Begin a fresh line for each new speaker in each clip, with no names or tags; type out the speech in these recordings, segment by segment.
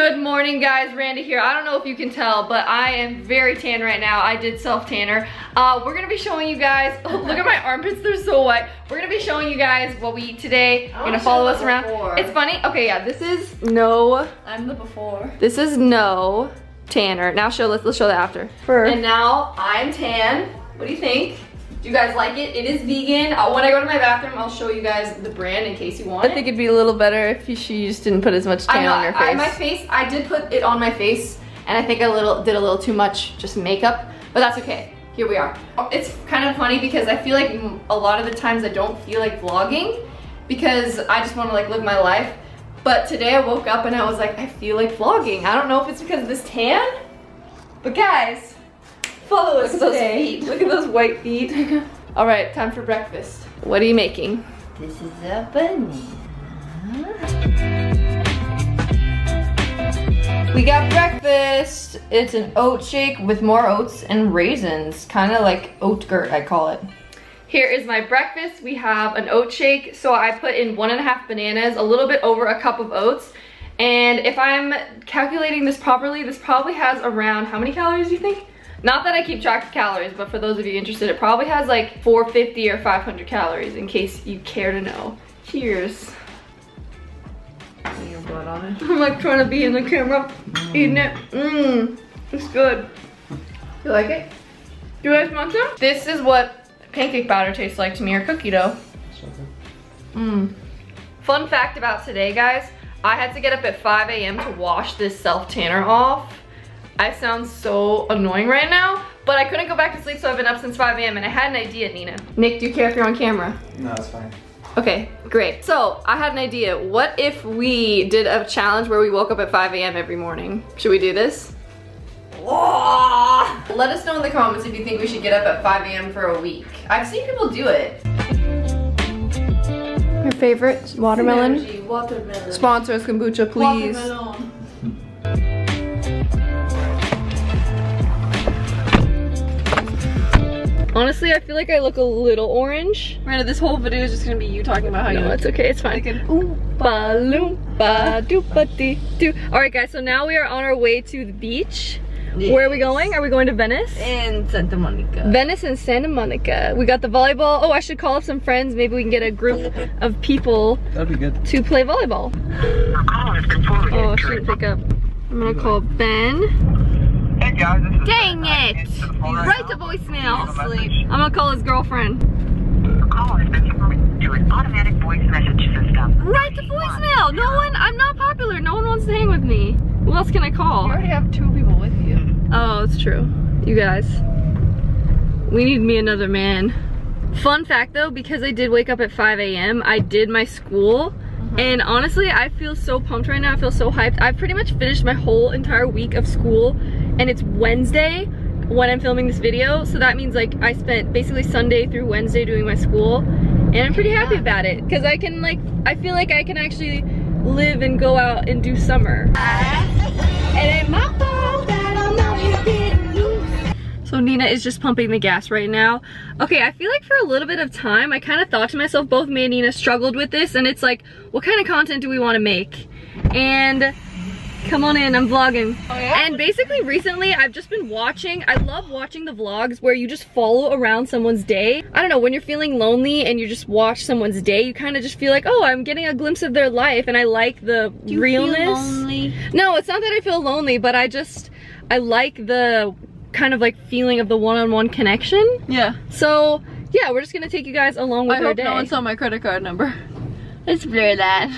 Good morning, guys. Randa here. I don't know if you can tell, but I am very tan right now. I did self-tanner. We're gonna be showing you guys, oh, look at my armpits, they're so white. We're gonna be showing you guys what we eat today. You're gonna follow us around.
Before.
It's funny. Okay, yeah, this is no.
I'm the before.
This is no tanner. Now let's show the after. And now I'm tan. What do you think? Do you guys like it? It is vegan. When I go to my bathroom, I'll show you guys the brand in case you want it.
I think it'd be a little better if she just didn't put as much tan on her face.
I did put it on my face, and I think I did a little too much just makeup, but that's okay. Here we are. It's kind of funny because I feel like a lot of the times I don't feel like vlogging because I just want to like live my life. But today I woke up and I was like, I feel like vlogging. I don't know if it's because of this tan, but guys, follow us today. Look at those white feet. All right, time for breakfast. What are you making?
This is a banana.
We got breakfast. It's an oat shake with more oats and raisins. Kind of like oat gurt, I call it. Here is my breakfast. We have an oat shake. So I put in 1.5 bananas, a little bit over a cup of oats. And if I'm calculating this properly, this probably has around, how many calories do you think? Not that I keep track of calories, but for those of you interested, it probably has like 450 or 500 calories in case you care to know. Cheers.
Your blood on it.
I'm like trying to be in the camera, eating it. Mmm, it's good. You like it? Do you guys want some? This is what pancake batter tastes like to me, or cookie dough. Mmm. Fun fact about today, guys. I had to get up at 5 a.m. to wash this self-tanner off. I sound so annoying right now, but I couldn't go back to sleep, so I've been up since 5 a.m. and I had an idea, Nina. Nick, do you care if you're on camera?
No, it's fine.
Okay, great. So I had an idea. What if we did a challenge where we woke up at 5 a.m. every morning? Should we do this? Let us know in the comments if you think we should get up at 5 a.m. for a week. I've seen people do it. Your favorite watermelon?
Synergy, watermelon.
Sponsor us, kombucha, please.
Watermelon.
Honestly, I feel like I look a little orange.
Randa, this whole video is just gonna be you talking about how you
No,
look.
it's okay, it's fine.
Like an
Oompa loompa doopity doo. Alright guys, so now we are on our way to the beach.
Yes.
Where are we going? Are we going to Venice?
In Santa Monica.
Venice and Santa Monica. We got the volleyball. Oh, I should call up some friends. Maybe we can get a group of people
That'd be good.
to play volleyball. Oh, she didn't pick up. I'm gonna call Ben.
Hey guys, this is
Dang it! Right to voicemail. I'm gonna call his girlfriend.
The call has been forwarded to an automatic voice message system.
Right to voicemail! No one, I'm not popular. No one wants to hang with me. Who else can I call?
You already have 2 people with you.
Oh, it's true. You guys. We need me another man. Fun fact though, because I did wake up at 5 a.m., I did my school. And honestly, I feel so pumped right now. I feel so hyped. I've pretty much finished my whole entire week of school, and it's Wednesday when I'm filming this video. So that means like I spent basically Sunday through Wednesday doing my school, and I'm pretty happy about it because I can I feel like I can actually live and go out and do summer. It ain't my fault that I'm not here getting loose. So Nina is just pumping the gas right now. Okay, I feel like for a little bit of time, I kind of thought to myself, both me and Nina struggled with this, and it's like, what kind of content do we want to make? And come on in, I'm vlogging. Oh, yeah? And basically recently, I've just been watching, I love watching the vlogs where you just follow around someone's day. I don't know, when you're feeling lonely and you just watch someone's day, you kind of just feel like, oh, I'm getting a glimpse of their life, and I like the realness.
Feel lonely?
No, it's not that I feel lonely, but I like the kind of like feeling of the one-on-one connection.
Yeah.
So yeah, we're just gonna take you guys along with our day.
I hope no one saw my credit card number. Let's blur that.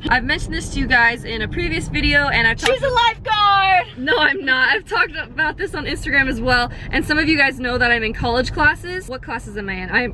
I've mentioned this to you guys in a previous video, and I've talked—
She's a lifeguard!
No, I'm not. I've talked about this on Instagram as well, and some of you guys know that I'm in college classes. What classes am I in? I'm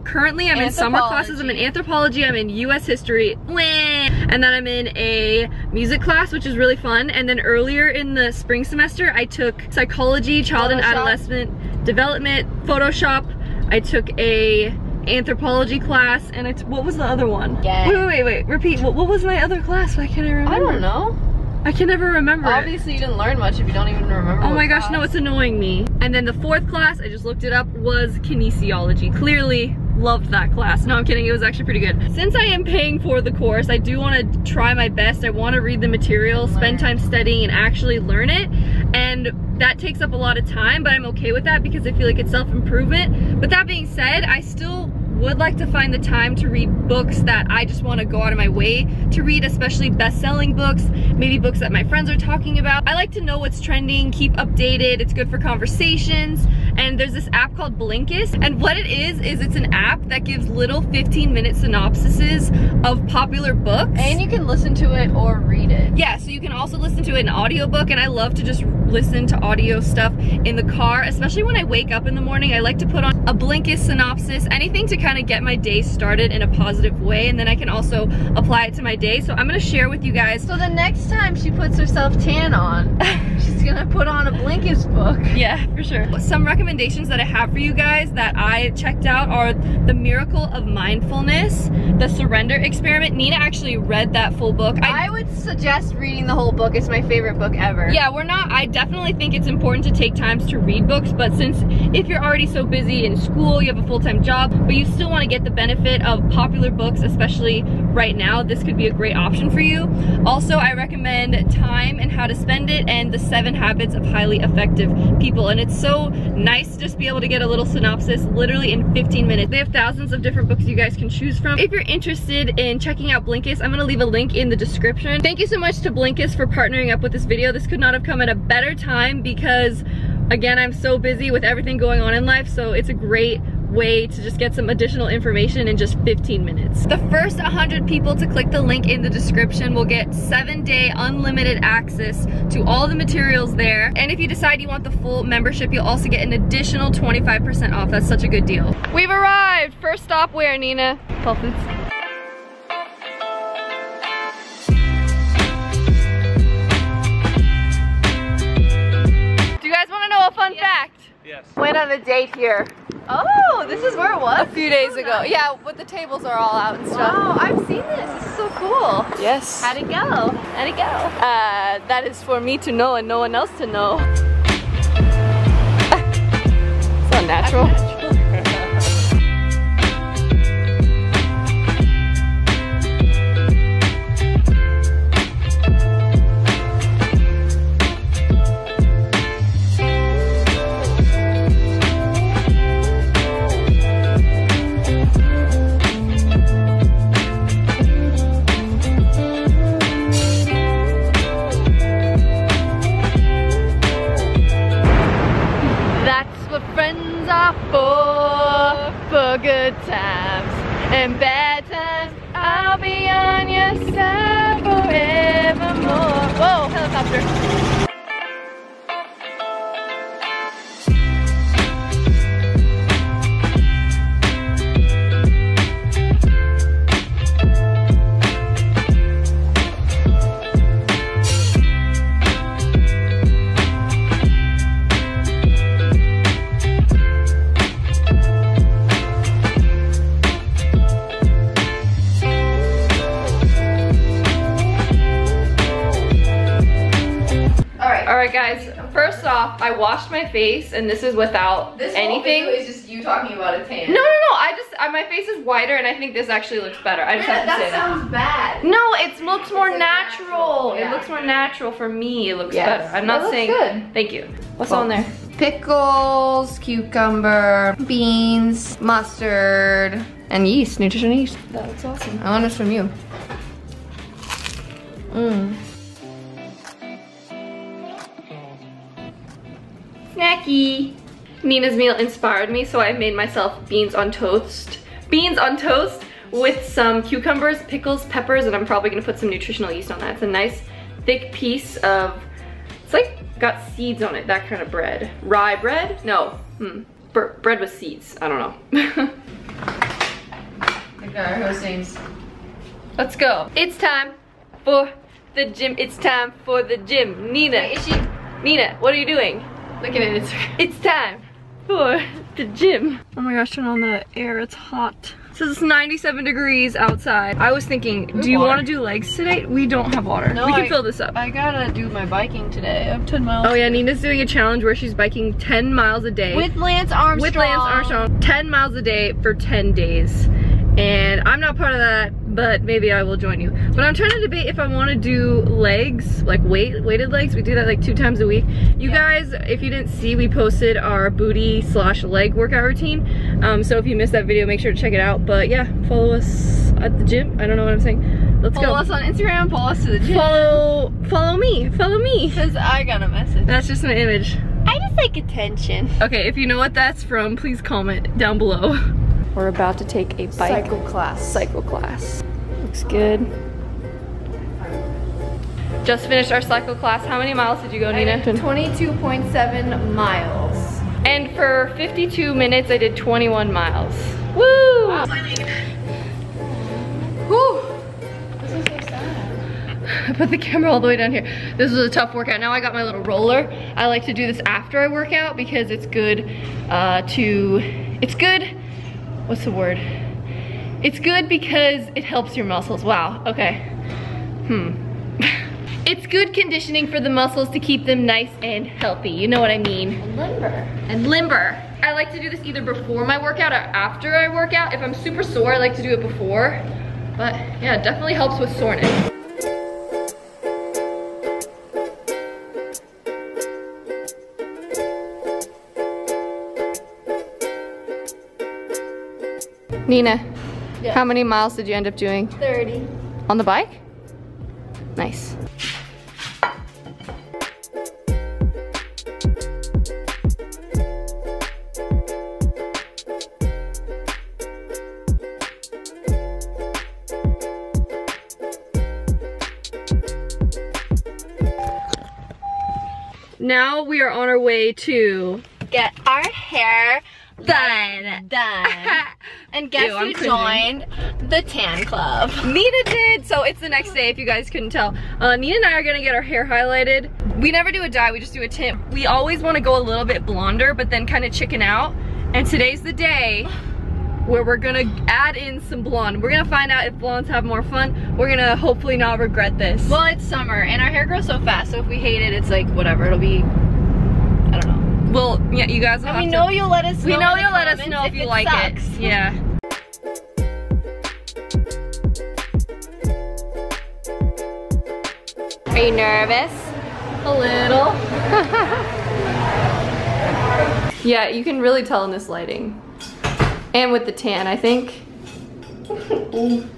in summer classes. I'm in anthropology, I'm in US history, and then I'm in a music class, which is really fun. And then earlier in the spring semester, I took psychology, child and adolescent development, Photoshop. I took a anthropology class, and what was the other one?
Yeah.
Wait, repeat. What was my other class? I can't remember.
I don't know.
I can never remember.
Obviously you didn't learn much if you don't even remember.
Oh my gosh, no, it's annoying me. And then the 4th class, I just looked it up, was kinesiology. Clearly, loved that class. No, I'm kidding, it was actually pretty good. Since I am paying for the course, I do want to try my best. I want to read the material, spend time studying, and actually learn it. And that takes up a lot of time, but I'm okay with that because I feel like it's self-improvement. But that being said, I still would like to find the time to read books that I just want to go out of my way to read, especially best-selling books, maybe books that my friends are talking about. I like to know what's trending, keep updated. It's good for conversations. And there's this app called Blinkist, and what it is it's an app that gives little 15-minute synopsises of popular books.
And you can listen to it or read it.
Yeah, so you can also listen to it in audiobook, and I love to just listen to audio stuff in the car, especially when I wake up in the morning. I like to put on a Blinkist synopsis, anything to kind of get my day started in a positive way, and then I can also apply it to my day. So I'm gonna share with you guys.
So the next time she puts herself tan on, she's gonna put on a Blinkist book.
Yeah, for sure. Some recommendations that I have for you guys that I checked out are The Miracle of Mindfulness, The Surrender Experiment. Nina actually read that full book.
I would suggest reading the whole book. It's my favorite book ever.
Yeah, I definitely think it's important to take times to read books, but since if you're already so busy in school, you have a full-time job, but you still want to get the benefit of popular books, especially right now, this could be a great option for you. Also, I recommend Time and How to Spend It and The 7 Habits of Highly Effective People. And it's so nice to just be able to get a little synopsis literally in 15 minutes. They have thousands of different books you guys can choose from. If you're interested in checking out Blinkist, I'm gonna leave a link in the description. Thank you so much to Blinkist for partnering up with this video. This could not have come at a better time because, again, I'm so busy with everything going on in life, so it's a great way to just get some additional information in just 15 minutes. The first 100 people to click the link in the description will get 7-day unlimited access to all the materials there. And if you decide you want the full membership, you'll also get an additional 25% off. That's such a good deal. We've arrived. First stop where, Nina? Whole Foods. Do you guys want to know a fun fact?
Yes.
Went on a date here.
Oh, this is where it was?
A few days ago. Nice. Yeah, but the tables are all out and stuff.
Wow, I've seen this. This is so cool.
Yes.
How'd it go? How'd it go?
That is for me to know and no one else to know. So natural. Friends are for good times and bad times. I'll be on your side forevermore. Whoa, helicopter. Alright guys, first off, I washed my face and this is without anything.
This is just you talking about a tan.
No, my face is whiter and I think this actually looks better. I just have to say
that. Sounds bad.
No, it looks more natural.
Yeah.
It looks more natural for me. It looks better. I'm not saying.
Good.
Thank you. What's on there?
Pickles, cucumber, beans, mustard, and yeast, nutrition yeast.
That's awesome.
I want this from you.
Snacky. Nina's meal inspired me, so I made myself beans on toast. Beans on toast with some cucumbers, pickles, peppers, and I'm probably gonna put some nutritional yeast on that. It's a nice thick piece of, it's like got seeds on it, that kind of bread. Rye bread? No, bread with seeds, I don't know.
I got our hostings.
Let's go. It's time for the gym. It's time for the gym. Nina.
Wait, is she?
Nina, what are you doing?
Looking at it.
It's time for the gym. Oh my gosh, turn on the air, it's hot. says it's 97 degrees outside. I was thinking, do you want to do legs today? We don't have water.
No,
we can fill this up.
I gotta do my biking today. I have 10 miles.
Oh yeah, Nina's doing a challenge where she's biking 10 miles a day.
With Lance Armstrong.
With Lance Armstrong. 10 miles a day for 10 days. And I'm not part of that, but maybe I will join you. But I'm trying to debate if I want to do legs, like weighted legs. We do that like 2 times a week. You guys, if you didn't see, we posted our booty/leg workout routine. So if you missed that video, make sure to check it out. But yeah, follow us at the gym. I don't know what I'm saying. Let's go.
Follow us on Instagram, follow us to the gym.
Follow me.
Because I got a message.
That's just an image.
I just like attention.
Okay, if you know what that's from, please comment down below. We're about to take a bike cycle class. Looks good. Just finished our cycle class. How many miles did you go, Nina?
22.7 miles.
And for 52 minutes, I did 21 miles. Woo!
Wow.
Woo!
This is so sad.
I put the camera all the way down here. This was a tough workout. Now I got my little roller. I like to do this after I work out because it's good what's the word? It's good because it helps your muscles. Wow, okay. It's good conditioning for the muscles to keep them nice and healthy. You know what I mean? And limber. I like to do this either before my workout or after I work out. If I'm super sore, I like to do it before. But yeah, it definitely helps with soreness. Nina,
Yeah.
How many miles did you end up doing?
30.
On the bike? Nice. Now we are on our way to
Get our hair done. And guess
Ew,
who joined the tan club?
Nina did, so it's the next day if you guys couldn't tell. Nina and I are gonna get our hair highlighted. We never do a dye, we just do a tint. We always wanna go a little bit blonder, but then kind of chicken out. And today's the day where we're gonna add in some blonde. We're gonna find out if blondes have more fun. We're gonna hopefully not regret this.
Well, it's summer and our hair grows so fast, so if we hate it, it's like whatever, it'll be, I don't know.
Well, yeah, you guys will have
we
to.
know you'll let us know.
We know
in the
you'll let us
comments
know if you like
sucks.
it. Yeah. Are you nervous?
A little.
Yeah, you can really tell in this lighting. And with the tan, I think. Loompa,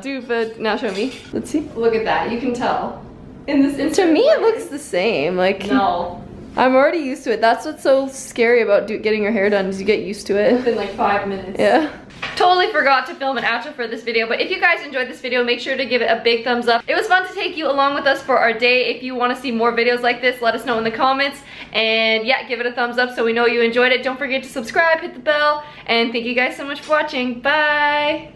doopa. Now show me. Let's see. Look at that. You can tell. In this. To me, it looks the same. Like.
No.
I'm already used to it. That's what's so scary about getting your hair done is you get used to it.
Within like 5 minutes.
Yeah. Totally forgot to film an outro for this video, but if you guys enjoyed this video, make sure to give it a big thumbs up. It was fun to take you along with us for our day. If you want to see more videos like this, let us know in the comments. And yeah, give it a thumbs up so we know you enjoyed it. Don't forget to subscribe, hit the bell, and thank you guys so much for watching. Bye!